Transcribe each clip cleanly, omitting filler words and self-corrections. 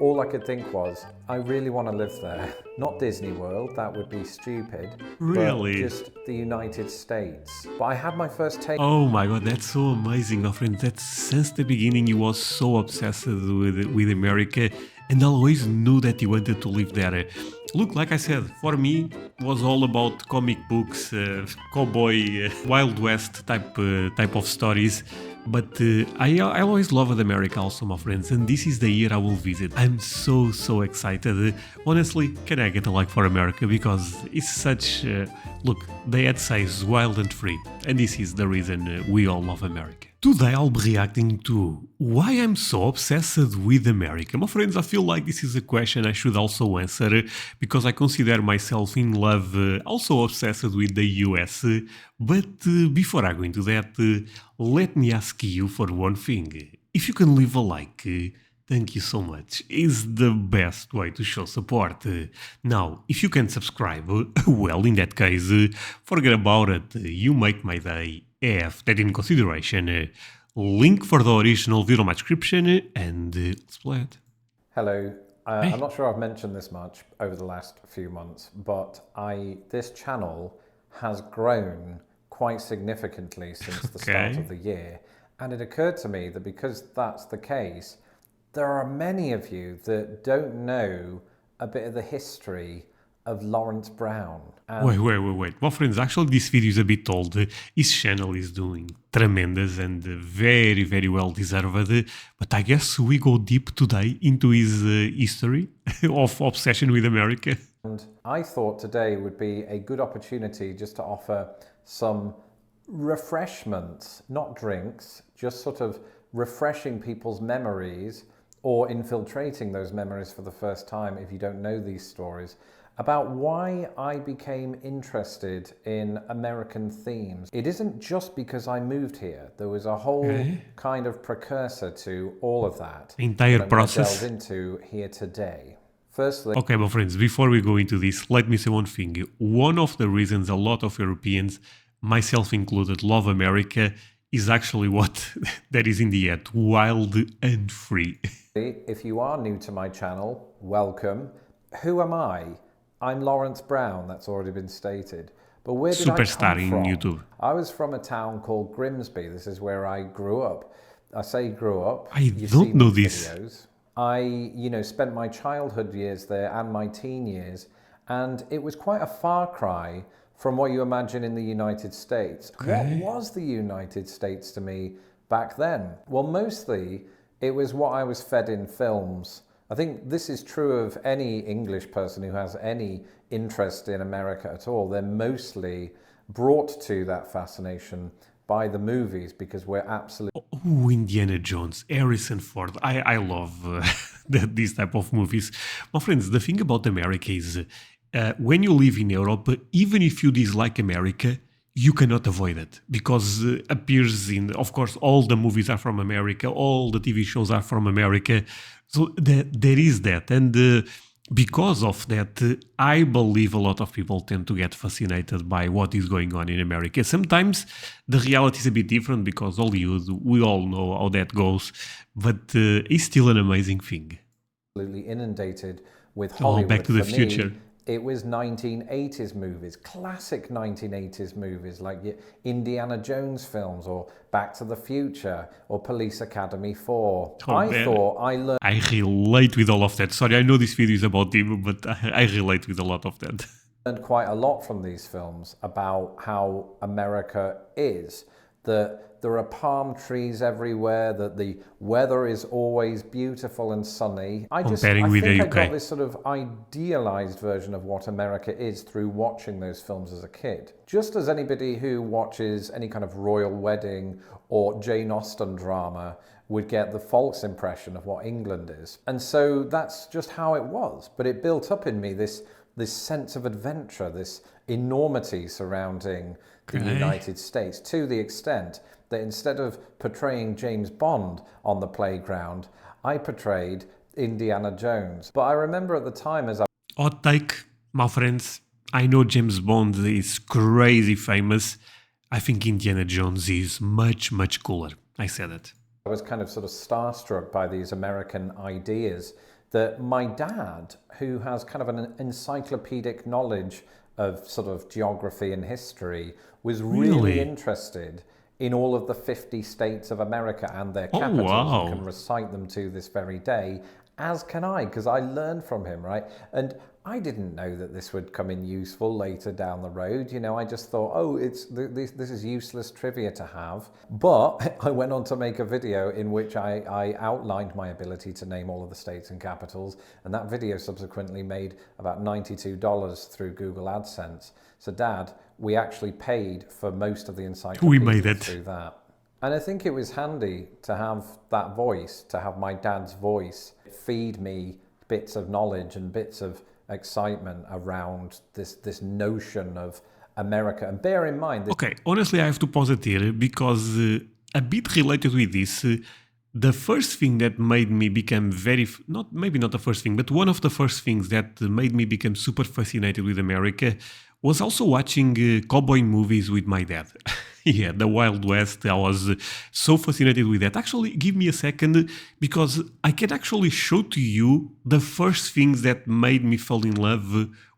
all I could think was, I really want to live there. Not Disney World, that would be stupid. Really? But just the United States. But I had my first taste. Oh my god, that's so amazing, my friend. That since the beginning you was so obsessed with America and always knew that you wanted to live there. Look, like I said, for me was all about comic books, cowboy, Wild West type of stories. But I always loved America also, my friends, and this is the year I will visit. I'm so excited. Honestly, can I get a like for America? Because it's such... look, they had says wild and free, and this is the reason we all love America. Today I'll be reacting to why I'm so obsessed with America. My friends, I feel like this is a question I should also answer because I consider myself in love, also obsessed with the US. But before I go into that, let me ask you for one thing. If you can leave a like, thank you so much. It's the best way to show support. Now, if you can subscribe, well, in that case, forget about it. You make my day. Have that in consideration. Link for the original video in my description, and let's play it. Hello. Hey. I'm not sure I've mentioned this much over the last few months, but this channel has grown quite significantly since the start of the year. And it occurred to me that because that's the case, there are many of you that don't know a bit of the history of Lawrence Brown. Wait. Well, friends, actually this video is a bit old. His channel is doing tremendous and very well deserved. But I guess we go deep today into his history of obsession with America. And I thought today would be a good opportunity just to offer some refreshments, not drinks, just sort of refreshing people's memories or infiltrating those memories for the first time if you don't know these stories, about why I became interested in American themes. It isn't just because I moved here. There was a whole kind of precursor to all of that. Entire process. Delve into here today. Firstly, okay, my friends, before we go into this, let me say one thing. One of the reasons a lot of Europeans, myself included, love America is actually what that is in the end, wild and free. If you are new to my channel, welcome. Who am I? I'm Lawrence Brown, that's already been stated. But where did Superstar I come from? in YouTube. I was from a town called Grimsby. This is where I grew up. I say grew up. I don't know this. Videos. I, spent my childhood years there and my teen years, and it was quite a far cry from what you imagine in the United States. What was the United States to me back then? Well, mostly it was what I was fed in films. I think this is true of any English person who has any interest in America at all. They're mostly brought to that fascination by the movies because we're absolutely... Oh, Indiana Jones, Harrison Ford. I love these type of movies. My friends, the thing about America is when you live in Europe, even if you dislike America, you cannot avoid it because appears in, of course, all the movies are from America, all the TV shows are from America. So there is that. And because of that, I believe a lot of people tend to get fascinated by what is going on in America. Sometimes the reality is a bit different because Hollywood, we all know how that goes, but it's still an amazing thing. Absolutely inundated with Hollywood. Back to the Future. It was 1980s movies, classic 1980s movies like Indiana Jones films or Back to the Future or Police Academy 4. I relate with all of that. Sorry, I know this video is about him, but I relate with a lot of that. Learned quite a lot from these films about how America is. That there are palm trees everywhere, that the weather is always beautiful and sunny. I think I got this sort of idealized version of what America is through watching those films as a kid. Just as anybody who watches any kind of royal wedding or Jane Austen drama would get the false impression of what England is. And so that's just how it was. But it built up in me this sense of adventure, this enormity surrounding the United States, to the extent that instead of portraying James Bond on the playground, I portrayed Indiana Jones. But I remember at the time as I... Hot take, my friends. I know James Bond is crazy famous. I think Indiana Jones is much cooler. I said it. I was kind of sort of starstruck by these American ideas that my dad, who has kind of an encyclopedic knowledge of sort of geography and history, was really Really? interested in all of the 50 states of America and their Oh, capitals and can wow. recite them to this very day, as can I, because I learned from him, right? And I didn't know that this would come in useful later down the road. You know, I just thought, oh, this is useless trivia to have. But I went on to make a video in which I outlined my ability to name all of the states and capitals. And that video subsequently made about $92 through Google AdSense. So, Dad, we actually paid for most of the We made encyclopedia it. through that. And I think it was handy to have that voice, to have my dad's voice feed me bits of knowledge and bits of excitement around this notion of America. And bear in mind, this Okay, honestly, I have to pause it here because a bit related with this, the first thing that made me become not maybe not the first thing, but one of the first things that made me become super fascinated with America was also watching cowboy movies with my dad. Yeah, the Wild West. I was so fascinated with that. Actually, give me a second because I can actually show to you the first things that made me fall in love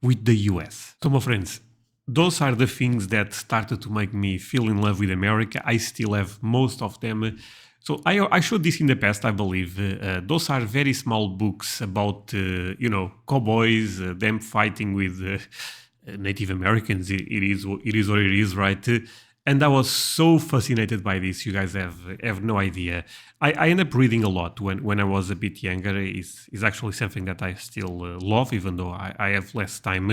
with the US. So, my friends, those are the things that started to make me feel in love with America. I still have most of them. So I showed this in the past, I believe. Those are very small books about, cowboys, them fighting with Native Americans. It is what it is, right? And I was so fascinated by this. You guys have no idea. I end up reading a lot when I was a bit younger. Is actually something that I still love, even though I have less time.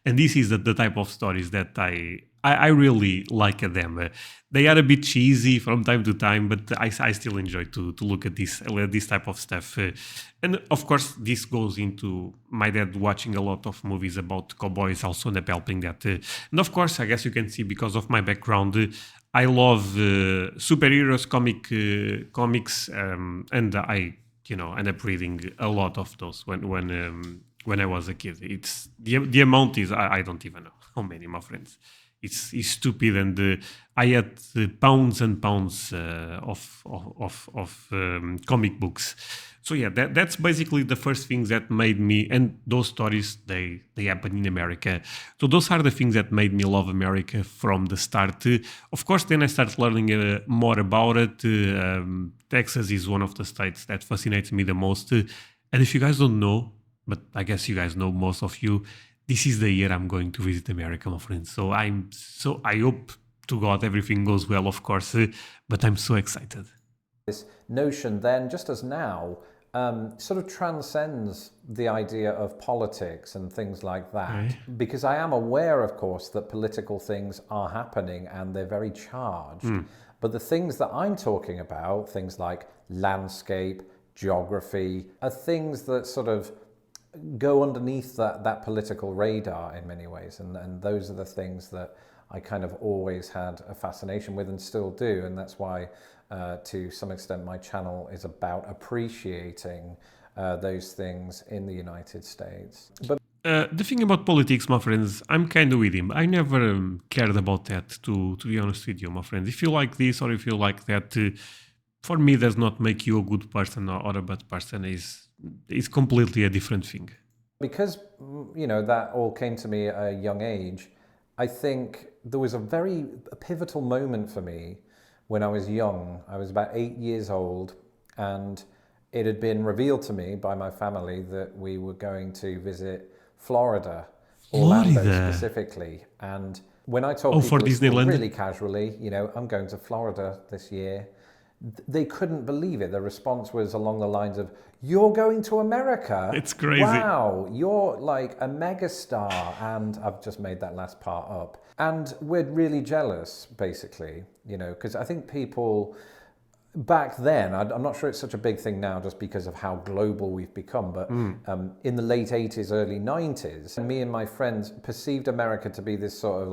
And this is the type of stories that I really like them. They are a bit cheesy from time to time, but I still enjoy to look at this type of stuff. And of course, this goes into my dad watching a lot of movies about cowboys, also end up helping that. And of course, I guess you can see because of my background, I love superheroes, comics, and I end up reading a lot of those when I was a kid. It's the amount is I don't even know how many, my friends. It's stupid, and I had pounds and pounds of comic books. So yeah, that's basically the first things that made me, and those stories they happen in America. So those are the things that made me love America from the start. Of course, then I started learning more about it. Texas is one of the states that fascinates me the most. And if you guys don't know, but I guess you guys know, most of you, this is the year I'm going to visit America, my friends. So I hope to God everything goes well, of course, but I'm so excited. this notion then, just as now, sort of transcends the idea of politics and things like that. Okay. Because I am aware, of course, that political things are happening and they're very charged. But the things that I'm talking about, things like landscape, geography, are things that sort of go underneath that political radar in many ways. And those are the things that I kind of always had a fascination with and still do. And that's why, to some extent, my channel is about appreciating those things in the United States. But The thing about politics, my friends, I'm kind of with him. I never cared about that, to be honest with you, my friends. If you like this or if you like that, for me, does not make you a good person or a bad person. Is completely a different thing. because, that all came to me at a young age, I think there was a pivotal moment for me when I was young. I was about 8 years old, and it had been revealed to me by my family that we were going to visit Florida, Orlando Florida. specifically. And when I told Oh, for people at school Disneyland? really casually, I'm going to Florida this year, they couldn't believe it. The response was along the lines of, "You're going to America? It's crazy. Wow, you're like a megastar." And I've just made that last part up. And we're really jealous, basically, because I think people back then, I'm not sure it's such a big thing now just because of how global we've become, but in the late 80s, early 90s, me and my friends perceived America to be this sort of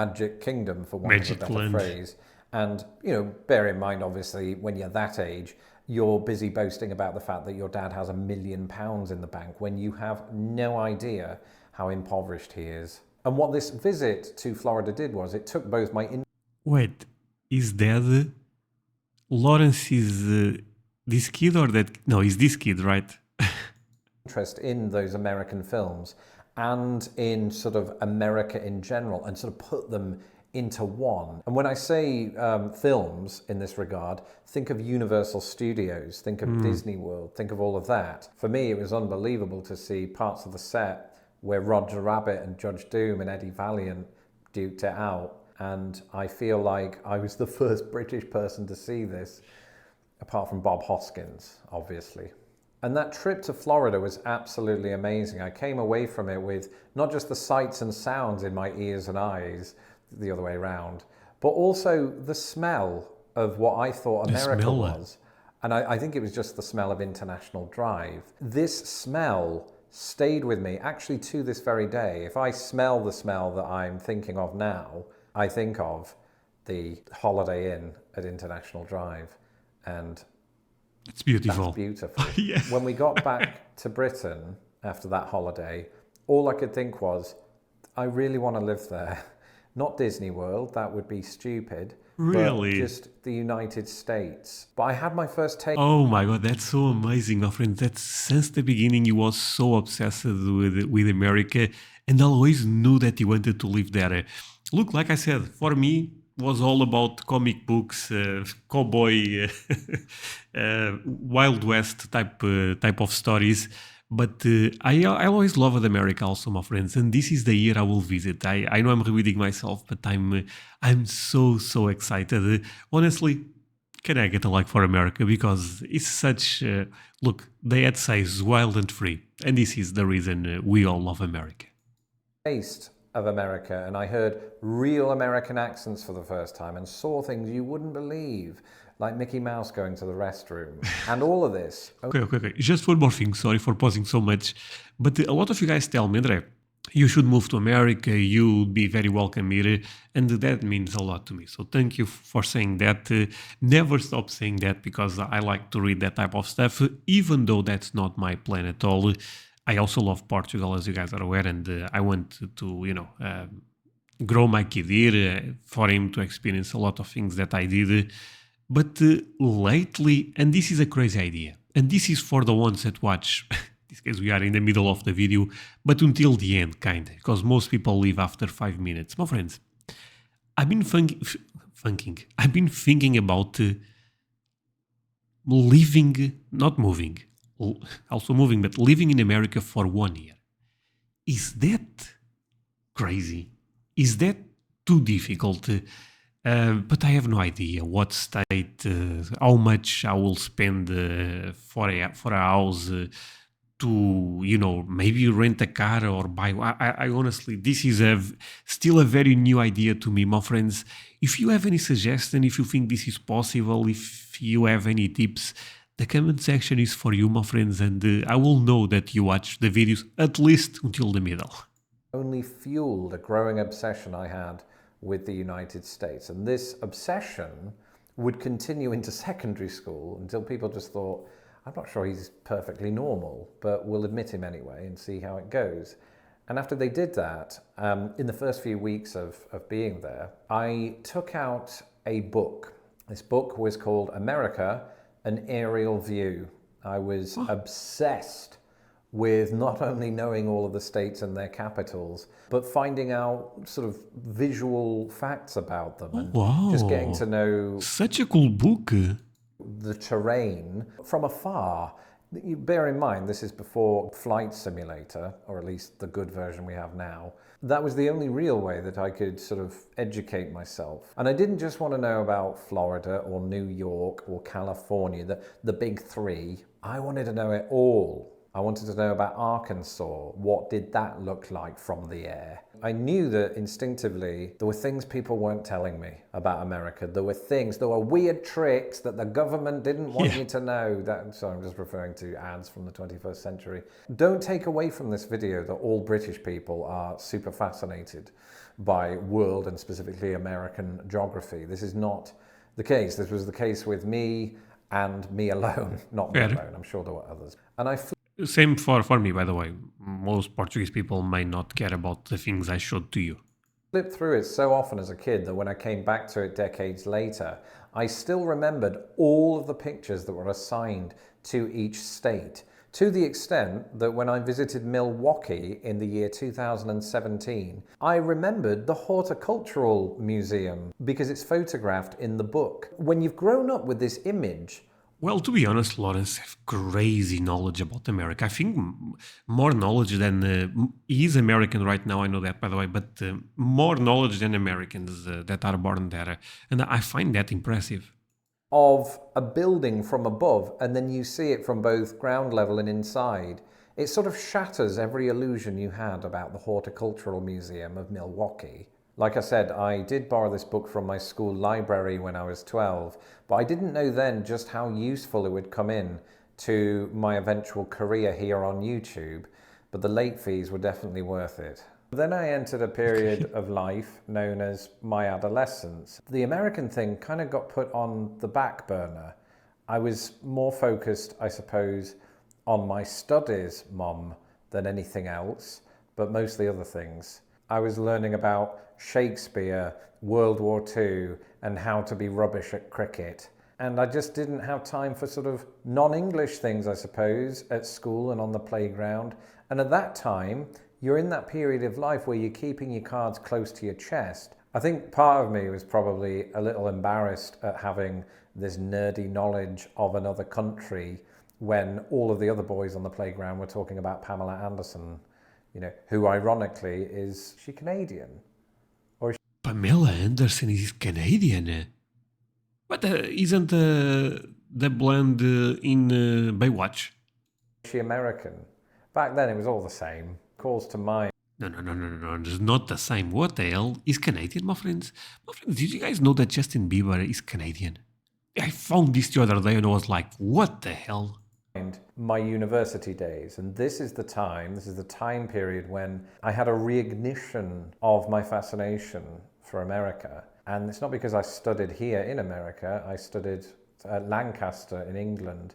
magic kingdom, for want of a Magic better land. phrase. And, bear in mind, obviously, when you're that age, you're busy boasting about the fact that your dad has £1 million in the bank when you have no idea how impoverished he is. And what this visit to Florida did was it took both my Wait, is that Lawrence is this kid or that? No, is this kid, right? interest in those American films and in sort of America in general and sort of put them into one. And when I say films in this regard, think of Universal Studios, think of Disney World, think of all of that. For me, it was unbelievable to see parts of the set where Roger Rabbit and Judge Doom and Eddie Valiant duked it out. And I feel like I was the first British person to see this, apart from Bob Hoskins, obviously. And that trip to Florida was absolutely amazing. I came away from it with not just the sights and sounds in my ears and eyes, the other way around, but also the smell of what I thought America was. And I think it was just the smell of International Drive. This smell stayed with me actually to this very day. If I smell the smell that I'm thinking of now, I think of the Holiday Inn at International Drive. And it's beautiful. That's beautiful. Yeah. When we got back to Britain after that holiday, all I could think was, I really want to live there. Not Disney World, that would be stupid. Really? But just the United States. But I had my first taste. Oh my god, that's so amazing, my friend. That since the beginning you was so obsessed with America and always knew that you wanted to live there. Look, like I said, for me, was all about comic books, cowboy, Wild West type of stories. But I always loved America also, my friends, and this is the year I will visit. I know I'm repeating myself, but I'm so excited. Honestly, can I get a like for America? Because it's such, look, the ad says wild and free, and this is the reason we all love America. Taste of America, and I heard real American accents for the first time and saw things you wouldn't believe, like Mickey Mouse going to the restroom and all of this. Okay. Just one more thing. Sorry for pausing so much, but a lot of you guys tell me, André, you should move to America. You'll be very welcome here, and that means a lot to me. So thank you for saying that. Never stop saying that because I like to read that type of stuff, even though that's not my plan at all. I also love Portugal, as you guys are aware, and I want to, grow my kid here for him to experience a lot of things that I did. But lately, and this is a crazy idea, and this is for the ones that watch, in this case we are in the middle of the video, but until the end, kind of, because most people leave after 5 minutes. My friends, I've been I've been thinking about living, not moving, also moving, but living in America for 1 year. Is that crazy? Is that too difficult? But I have no idea what state, how much I will spend for a house to, maybe rent a car or buy. I honestly, this is still a very new idea to me, my friends. If you have any suggestion, if you think this is possible, if you have any tips, the comment section is for you, my friends, and I will know that you watch the videos at least until the middle. Only fueled a growing obsession I had with the United States. And this obsession would continue into secondary school until people just thought, I'm not sure he's perfectly normal, but we'll admit him anyway and see how it goes. And after they did that, in the first few weeks of being there, I took out a book. This book was called America, An Aerial View. I was obsessed with not only knowing all of the states and their capitals, but finding out sort of visual facts about them and just getting to know such a cool book. The terrain from afar. You bear in mind, this is before Flight Simulator, or at least the good version we have now. That was the only real way that I could sort of educate myself. And I didn't just want to know about Florida or New York or California, the big three. I wanted to know it all. I wanted to know about Arkansas. What did that look like from the air? I knew that instinctively there were things people weren't telling me about America. There were weird tricks that the government didn't want you to know. So I'm just referring to ads from the 21st century. Don't take away from this video that all British people are super fascinated by world and specifically American geography. This is not the case. This was the case with me and me alone, not me alone. I'm sure there were others. And same for me, by the way. Most Portuguese people may not care about the things I showed to you. Flipped through it so often as a kid that when I came back to it decades later, I still remembered all of the pictures that were assigned to each state, To the extent that when I visited Milwaukee in the year 2017, I remembered the Horticultural Museum because it's photographed in the book. When you've grown up with this image, Well, to be honest, Lawrence have crazy knowledge about America. I think more knowledge than he's American right now. I know that, by the way, but more knowledge than Americans that are born there, and I find that impressive. of a building from above and then you see it from both ground level and inside, it sort of shatters every illusion you had about the Horticultural Museum of Milwaukee. Like I said, I did borrow this book from my school library when I was 12, but I didn't know then just how useful it would come in to my eventual career here on YouTube, but the late fees were definitely worth it. Then I entered a period of life known as my adolescence. The American thing kind of got put on the back burner. I was more focused, I suppose, on my studies, Mom, than anything else, but mostly other things. I was learning about Shakespeare, World War II, and how to be rubbish at cricket. And I just didn't have time for sort of non-English things, I suppose, at school and on the playground. And at that time, you're in that period of life where you're keeping your cards close to your chest. I think part of me was probably a little embarrassed at having this nerdy knowledge of another country when all of the other boys on the playground were talking about Pamela Anderson, who ironically is she Canadian? Pamela Anderson is Canadian, but isn't the blonde in Baywatch? Is she American? Back then it was all the same. Calls to mind. No, it's not the same. What the hell? He's Canadian, my friends. My friends, did you guys know that Justin Bieber is Canadian? I found this the other day and I was like, what the hell? My university days, and this is the time period when I had a reignition of my fascination for America. And it's not because I studied here in America, I studied at Lancaster in England,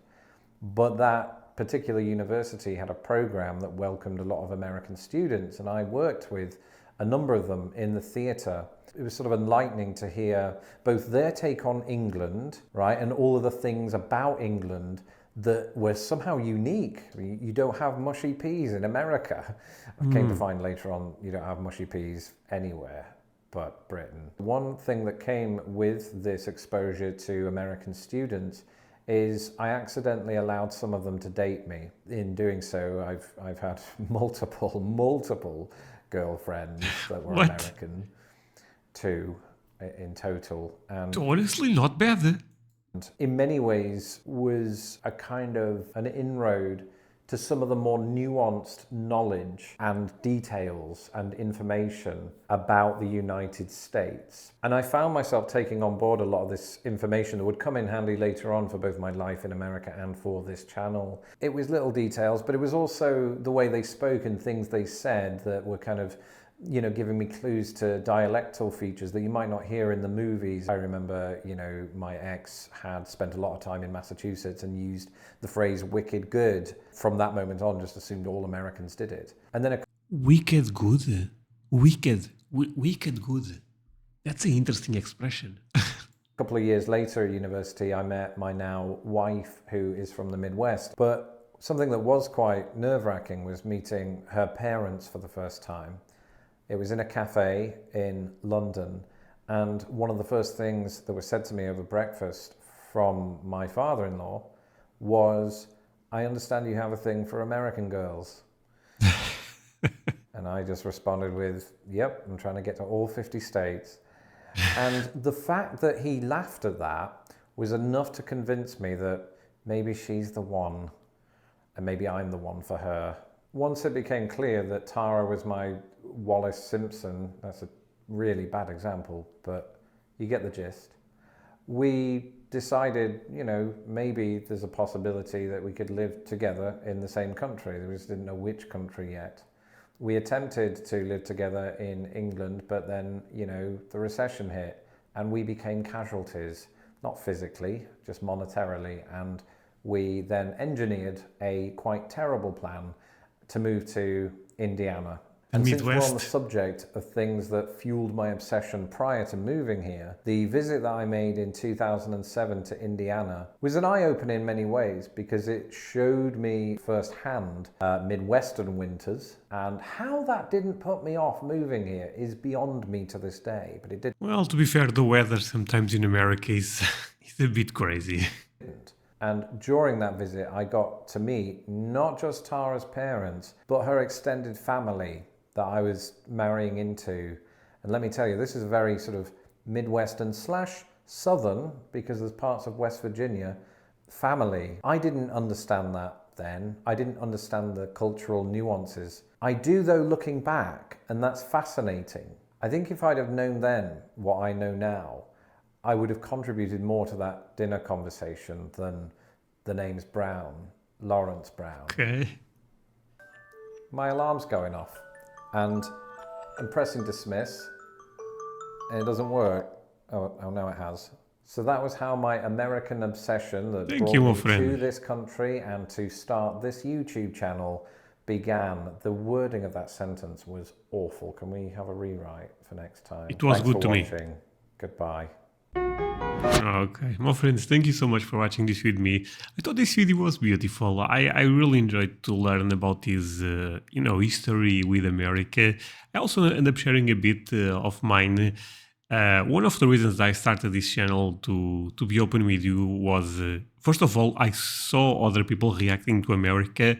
but that particular university had a program that welcomed a lot of American students, and I worked with a number of them in the theatre. It was sort of enlightening to hear both their take on England, right, and all of the things about England that were somehow unique. You don't have mushy peas in America. I came to find later on you don't have mushy peas anywhere but Britain. One thing that came with this exposure to American students is I accidentally allowed some of them to date me. In doing so, I've had multiple girlfriends that were What? American, 2 in total. And Honestly, not bad. in many ways was a kind of an inroad to some of the more nuanced knowledge and details and information about the United States. And I found myself taking on board a lot of this information that would come in handy later on for both my life in America and for this channel. It was little details, but it was also the way they spoke and things they said that were kind of giving me clues to dialectal features that you might not hear in the movies. I remember, my ex had spent a lot of time in Massachusetts and used the phrase wicked good. From that moment on, just assumed all Americans did it. And then Wicked good. Wicked good. That's an interesting expression. a couple of years later at university, I met my now wife, who is from the Midwest. But something that was quite nerve-wracking was meeting her parents for the first time. It was in a cafe in London, and one of the first things that was said to me over breakfast from my father-in-law was, "I understand you have a thing for American girls." And I just responded with, "Yep, I'm trying to get to all 50 states." And the fact that he laughed at that was enough to convince me that maybe she's the one, and maybe I'm the one for her. Once it became clear that Tara was my Wallace Simpson, that's a really bad example, but you get the gist. We decided, maybe there's a possibility that we could live together in the same country. We just didn't know which country yet. We attempted to live together in England, but then, the recession hit and we became casualties, not physically, just monetarily. And we then engineered a quite terrible plan to move to Indiana. And since we're on the Midwest. subject of things that fueled my obsession prior to moving here, the visit that I made in 2007 to Indiana was an eye-opener in many ways because it showed me firsthand Midwestern winters, and how that didn't put me off moving here is beyond me to this day, but it Well, to be fair, the weather sometimes in America is, is a bit crazy. didn't. And during that visit, I got to meet not just Tara's parents, but her extended family that I was marrying into. And let me tell you, this is very sort of Midwestern slash Southern, because there's parts of West Virginia, family. I didn't understand that then. I didn't understand the cultural nuances. I do, though, looking back, and that's fascinating. I think if I'd have known then what I know now, I would have contributed more to that dinner conversation than the name's Brown, Lawrence Brown. Okay. My alarm's going off, and I'm pressing dismiss, and it doesn't work. Oh, now it has. So that was how my American obsession that Thank brought you, my me to friend. this country and to start this YouTube channel began. The wording of that sentence was awful. Can we have a rewrite for next time? It was Thanks good for to me. watching. Goodbye. Okay, my friends, thank you so much for watching this with me. I thought this video was beautiful. I really enjoyed to learn about his, history with America. I also end up sharing a bit of mine. One of the reasons I started this channel to be open with you was, first of all, I saw other people reacting to America,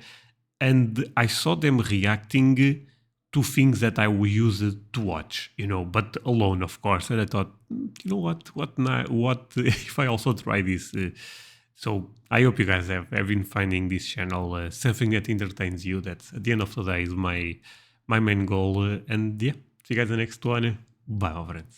and I saw them reacting to things that I used to watch, but alone, of course. And I thought, you know what if I also try this? So I hope you guys have been finding this channel something that entertains you. That at the end of the day is my main goal. And yeah, see you guys in the next one. Bye, my friends.